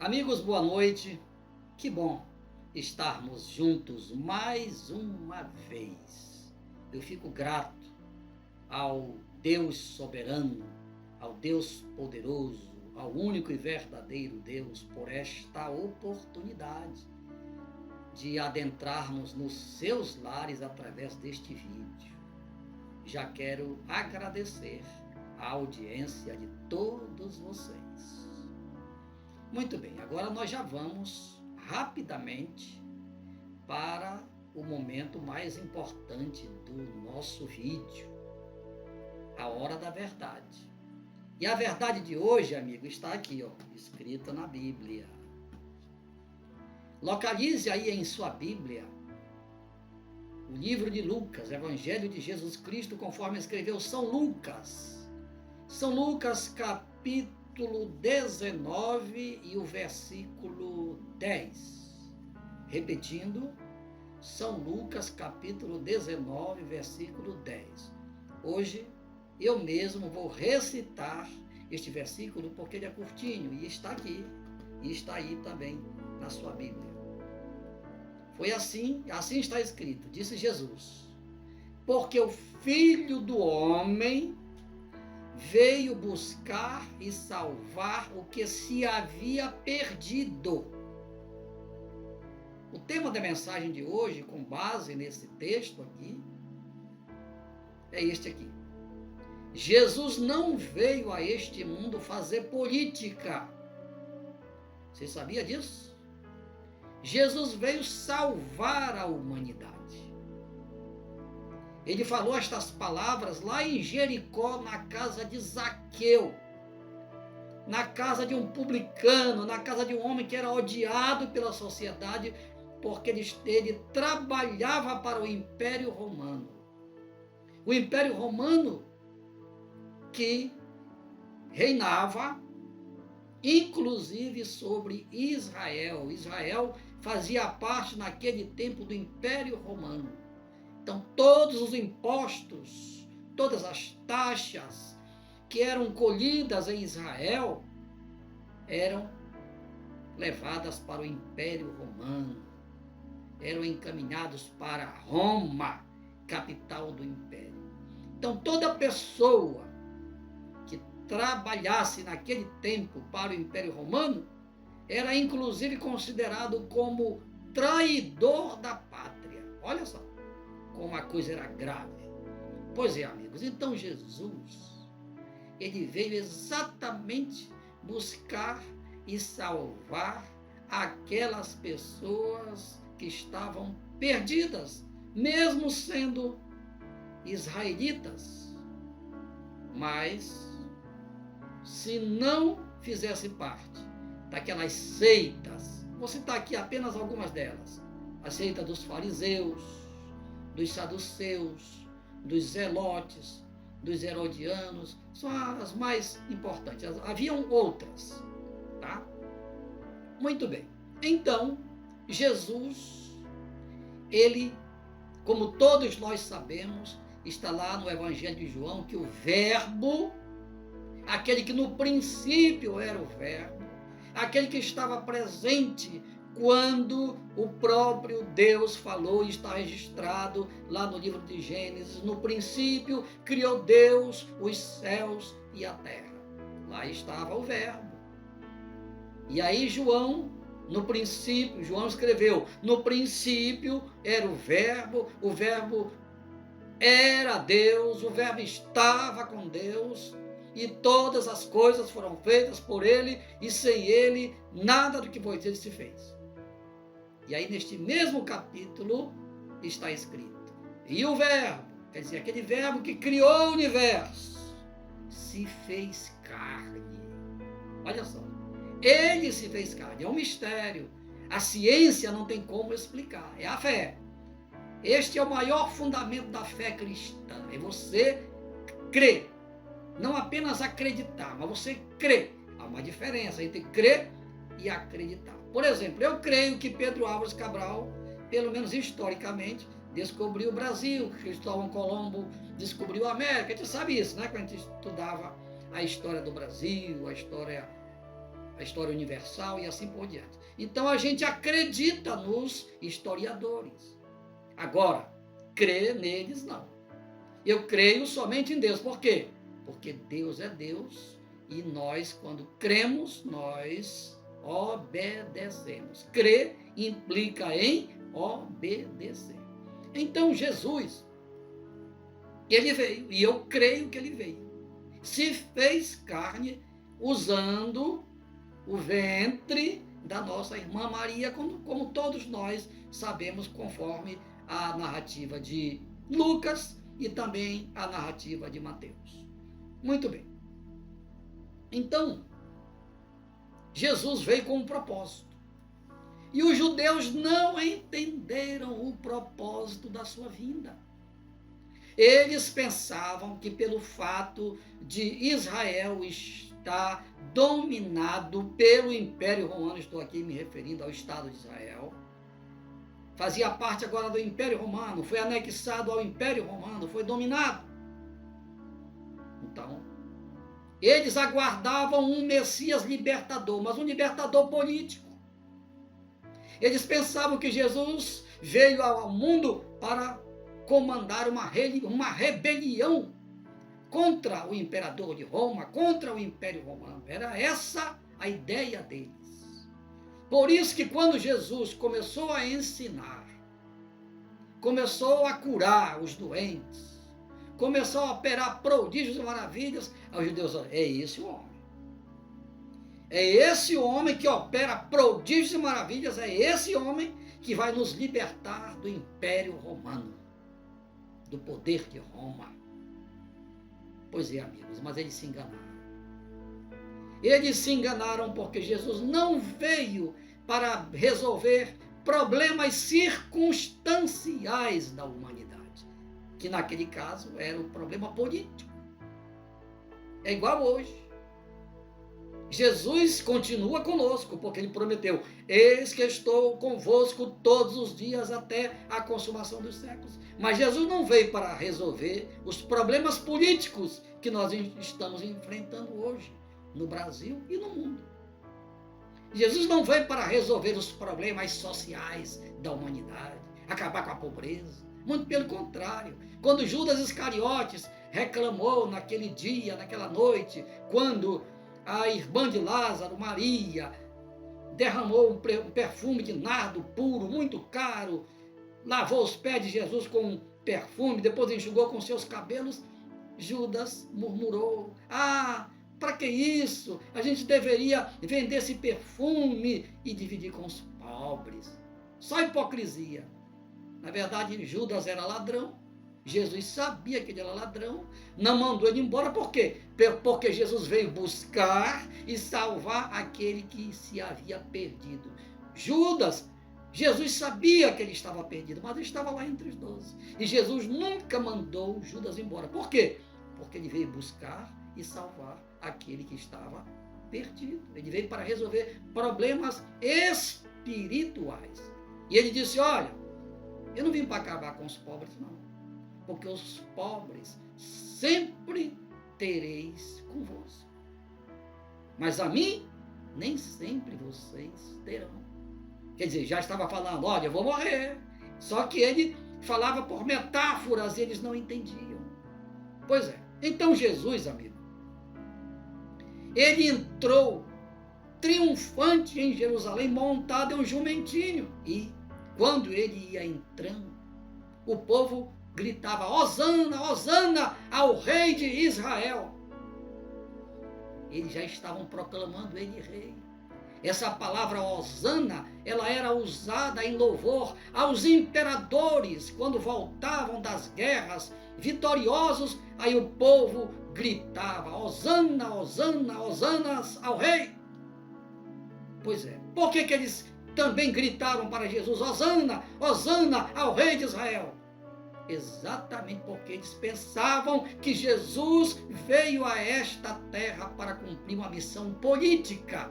Amigos, boa noite. Que bom estarmos juntos mais uma vez. Eu fico grato ao Deus soberano, ao Deus poderoso, ao único e verdadeiro Deus por esta oportunidade de adentrarmos nos seus lares através deste vídeo. Já quero agradecer a audiência de todos vocês. Muito bem, agora nós já vamos rapidamente para o momento mais importante do nosso vídeo, a hora da verdade. E a verdade de hoje, amigo, está aqui, escrita na Bíblia. Localize aí em sua Bíblia o livro de Lucas, Evangelho de Jesus Cristo, conforme escreveu São Lucas. São Lucas, capítulo 19 e o versículo 10. Repetindo, São Lucas, capítulo 19, versículo 10. Hoje, eu mesmo vou recitar este versículo porque ele é curtinho e está aqui, e está aí também na sua Bíblia. Foi assim está escrito, disse Jesus, porque o Filho do Homem veio buscar e salvar o que se havia perdido. O tema da mensagem de hoje, com base nesse texto aqui, é este aqui. Jesus não veio a este mundo fazer política. Você sabia disso? Jesus veio salvar a humanidade. Ele falou estas palavras lá em Jericó, na casa de Zaqueu, na casa de um publicano, na casa de um homem que era odiado pela sociedade, porque ele trabalhava para o Império Romano. O Império Romano que reinava, inclusive sobre Israel. Israel fazia parte naquele tempo do Império Romano. Então, todos os impostos, todas as taxas que eram colhidas em Israel eram levadas para o Império Romano, eram encaminhados para Roma, capital do Império. Então, toda pessoa que trabalhasse naquele tempo para o Império Romano era inclusive considerado como traidor da pátria. Olha só como a coisa era grave. Pois é, amigos, então Jesus, ele veio exatamente buscar e salvar aquelas pessoas que estavam perdidas, mesmo sendo israelitas. Mas, se não fizesse parte daquelas seitas, vou citar aqui apenas algumas delas, a seita dos fariseus, dos saduceus, dos zelotes, dos herodianos, são as mais importantes. Haviam outras, tá? Muito bem. Então, Jesus, ele, como todos nós sabemos, está lá no Evangelho de João, que o Verbo, aquele que no princípio era o Verbo, aquele que estava presente quando o próprio Deus falou, e está registrado lá no livro de Gênesis, no princípio criou Deus os céus e a terra. Lá estava o Verbo. E aí João escreveu, no princípio era o Verbo era Deus, o Verbo estava com Deus, e todas as coisas foram feitas por ele, e sem ele, nada do que foi feito se fez. E aí, neste mesmo capítulo, está escrito, e o Verbo, quer dizer, aquele Verbo que criou o universo, se fez carne. Olha só, ele se fez carne, é um mistério. A ciência não tem como explicar, é a fé. Este é o maior fundamento da fé cristã, é você crer. Não apenas acreditar, mas você crê. Há uma diferença entre crer e acreditar. Por exemplo, eu creio que Pedro Álvares Cabral, pelo menos historicamente, descobriu o Brasil, que Cristóvão Colombo descobriu a América. A gente sabe isso, né? Quando a gente estudava a história do Brasil, a história a história universal e assim por diante. Então a gente acredita nos historiadores. Agora, crer neles não. Eu creio somente em Deus. Por quê? Porque Deus é Deus e nós, quando cremos, nós obedecemos. Crer implica em obedecer. Então Jesus, ele veio, e eu creio que ele veio, se fez carne usando o ventre da nossa irmã Maria, como todos nós sabemos, conforme a narrativa de Lucas e também a narrativa de Mateus. Muito bem. Então, Jesus veio com um propósito. E os judeus não entenderam o propósito da sua vinda. Eles pensavam que pelo fato de Israel estar dominado pelo Império Romano, estou aqui me referindo ao Estado de Israel, fazia parte agora do Império Romano, foi anexado ao Império Romano, foi dominado. Então, eles aguardavam um Messias libertador, mas um libertador político. Eles pensavam que Jesus veio ao mundo para comandar uma rebelião contra o imperador de Roma, contra o Império Romano. Era essa a ideia deles. Por isso que quando Jesus começou a ensinar, começou a curar os doentes, começou a operar prodígios e maravilhas, os judeus falaram, é esse o homem. É esse homem que opera prodígios e maravilhas, é esse homem que vai nos libertar do Império Romano, do poder de Roma. Pois é, amigos, mas eles se enganaram. Eles se enganaram porque Jesus não veio para resolver problemas circunstanciais da humanidade, que naquele caso era o problema político. É igual hoje. Jesus continua conosco, porque ele prometeu, eis que estou convosco todos os dias até a consumação dos séculos. Mas Jesus não veio para resolver os problemas políticos que nós estamos enfrentando hoje, no Brasil e no mundo. Jesus não veio para resolver os problemas sociais da humanidade, acabar com a pobreza. Muito pelo contrário. Quando Judas Iscariotes reclamou naquele dia, naquela noite, quando a irmã de Lázaro, Maria, derramou um perfume de nardo puro, muito caro, lavou os pés de Jesus com um perfume, depois enxugou com seus cabelos, Judas murmurou, para que isso? A gente deveria vender esse perfume e dividir com os pobres. Só hipocrisia. Na verdade, Judas era ladrão. Jesus sabia que ele era ladrão, não mandou ele embora, por quê? Porque Jesus veio buscar e salvar aquele que se havia perdido. Jesus sabia que ele estava perdido, mas ele estava lá entre os 12. E Jesus nunca mandou Judas embora. Por quê? Porque ele veio buscar e salvar aquele que estava perdido. Ele veio para resolver problemas espirituais. E ele disse, olha, eu não vim para acabar com os pobres, não. Porque os pobres sempre tereis convosco. Mas a mim, nem sempre vocês terão. Quer dizer, já estava falando, olha, eu vou morrer. Só que ele falava por metáforas e eles não entendiam. Pois é. Então Jesus, amigo, ele entrou triunfante em Jerusalém, montado em um jumentinho. E quando ele ia entrando, o povo gritava, Hosana, Hosana ao rei de Israel. Eles já estavam proclamando ele rei. Essa palavra Hosana, ela era usada em louvor aos imperadores, quando voltavam das guerras vitoriosos, aí o povo gritava, Hosana, Hosana, Hosanas ao rei. Pois é, por que eles também gritaram para Jesus, Hosana, Hosana ao rei de Israel? Exatamente porque eles pensavam que Jesus veio a esta terra para cumprir uma missão política.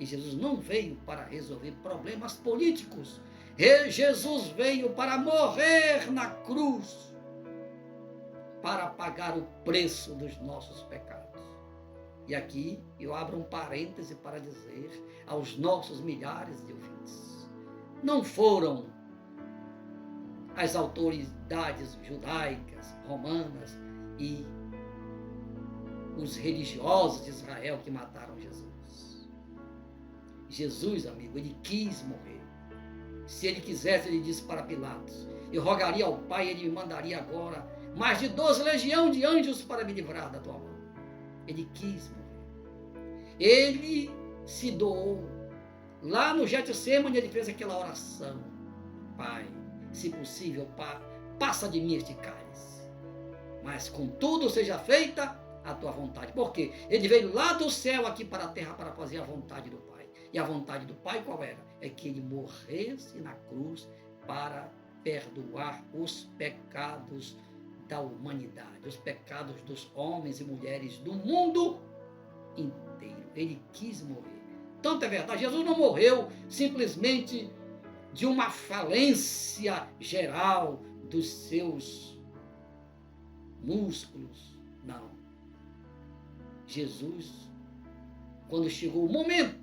E Jesus não veio para resolver problemas políticos. Jesus veio para morrer na cruz, para pagar o preço dos nossos pecados. E aqui eu abro um parêntese para dizer aos nossos milhares de ouvintes: não foram as autoridades judaicas, romanas e os religiosos de Israel que mataram Jesus. Jesus, amigo, ele quis morrer. Se ele quisesse, ele disse para Pilatos: eu rogaria ao Pai, ele me mandaria agora mais de 12 legiões de anjos para me livrar da tua mão. Ele quis morrer. Ele se doou. Lá no Getsemane ele fez aquela oração: Pai, se possível, passa de mim este cálice, mas contudo seja feita a tua vontade. Por quê? Ele veio lá do céu aqui para a terra para fazer a vontade do Pai. E a vontade do Pai qual era? É que ele morresse na cruz para perdoar os pecados da humanidade, os pecados dos homens e mulheres do mundo inteiro. Ele quis morrer. Tanto é verdade, Jesus não morreu simplesmente de uma falência geral dos seus músculos. Não. Jesus, quando chegou o momento,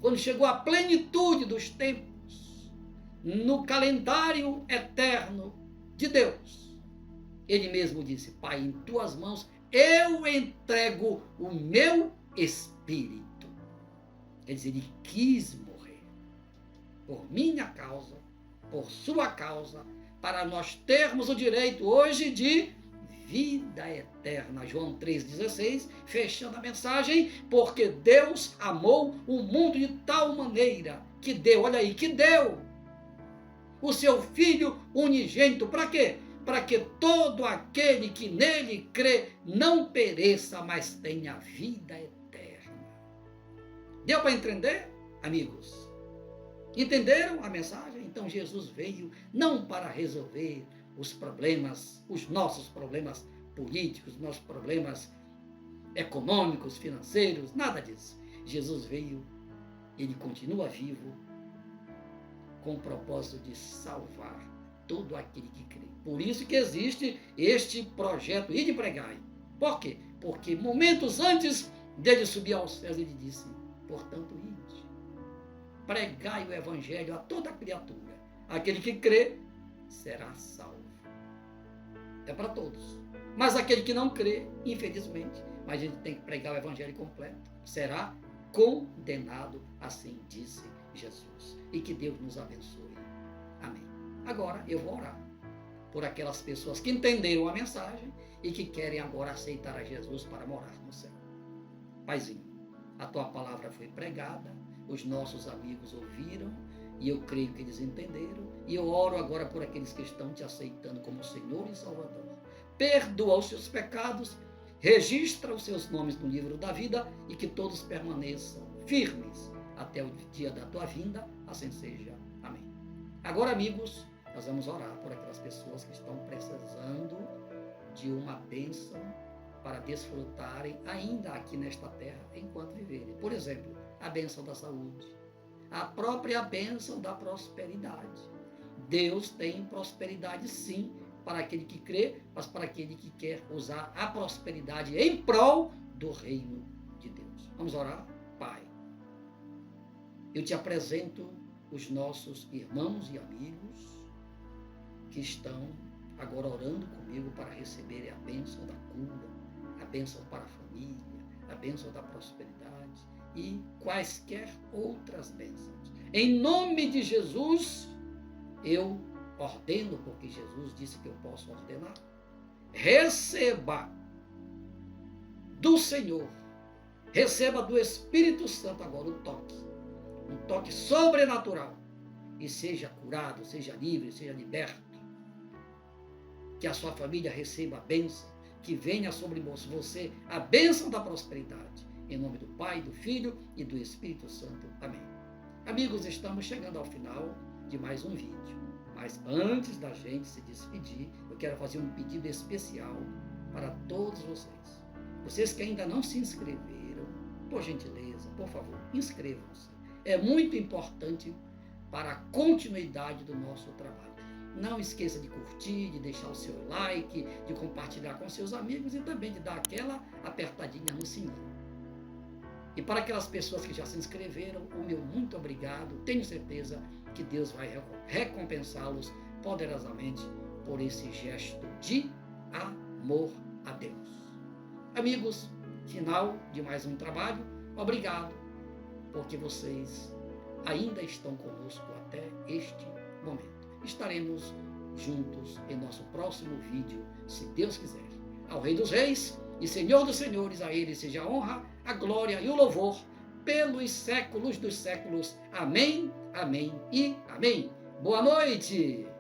quando chegou a plenitude dos tempos, no calendário eterno de Deus, ele mesmo disse: Pai, em tuas mãos eu entrego o meu espírito. Quer dizer, ele quis morrer por minha causa, por sua causa, para nós termos o direito hoje de vida eterna. João 3,16, fechando a mensagem: porque Deus amou o mundo de tal maneira que deu, olha aí, que deu o seu Filho unigênito. Para quê? Para que todo aquele que nele crê não pereça, mas tenha vida eterna. Deu para entender, amigos? Entenderam a mensagem? Então Jesus veio não para resolver os problemas, os nossos problemas políticos, nossos problemas econômicos, financeiros, nada disso. Jesus veio, ele continua vivo, com o propósito de salvar todo aquele que crê. Por isso que existe este projeto, Ide e Pregai. Por quê? Porque momentos antes dele subir aos céus, ele disse: portanto, ide, pregai o evangelho a toda criatura. Aquele que crê será salvo. É para todos. Mas aquele que não crê, infelizmente, mas a gente tem que pregar o evangelho completo, será condenado, assim disse Jesus. E que Deus nos abençoe. Amém. Agora eu vou orar por aquelas pessoas que entenderam a mensagem e que querem agora aceitar a Jesus para morar no céu. Paizinho, a tua palavra foi pregada, os nossos amigos ouviram, e eu creio que eles entenderam, e eu oro agora por aqueles que estão te aceitando como Senhor e Salvador. Perdoa os seus pecados, registra os seus nomes no livro da vida, e que todos permaneçam firmes até o dia da tua vinda, assim seja. Amém. Agora, amigos, nós vamos orar por aquelas pessoas que estão precisando de uma bênção para desfrutarem ainda aqui nesta terra enquanto viverem. Por exemplo, a bênção da saúde, a própria bênção da prosperidade. Deus tem prosperidade sim para aquele que crê, mas para aquele que quer usar a prosperidade em prol do reino de Deus. Vamos orar? Pai, eu te apresento os nossos irmãos e amigos que estão agora orando comigo para receberem a bênção da cura, a bênção para a família, a bênção da prosperidade e quaisquer outras bênçãos. Em nome de Jesus, eu ordeno, porque Jesus disse que eu posso ordenar, receba do Senhor, receba do Espírito Santo agora um toque sobrenatural, e seja curado, seja livre, seja liberto. Que a sua família receba a bênção, que venha sobre você a bênção da prosperidade. Em nome do Pai, do Filho e do Espírito Santo. Amém. Amigos, estamos chegando ao final de mais um vídeo. Mas antes da gente se despedir, eu quero fazer um pedido especial para todos vocês. Vocês que ainda não se inscreveram, por gentileza, por favor, inscrevam-se. É muito importante para a continuidade do nosso trabalho. Não esqueça de curtir, de deixar o seu like, de compartilhar com seus amigos e também de dar aquela apertadinha no sininho. E para aquelas pessoas que já se inscreveram, o meu muito obrigado. Tenho certeza que Deus vai recompensá-los poderosamente por esse gesto de amor a Deus. Amigos, final de mais um trabalho. Obrigado, porque vocês ainda estão conosco até este momento. Estaremos juntos em nosso próximo vídeo, se Deus quiser. Ao Rei dos Reis e Senhor dos Senhores, a Ele seja a honra, a glória e o louvor pelos séculos dos séculos. Amém, amém e amém. Boa noite!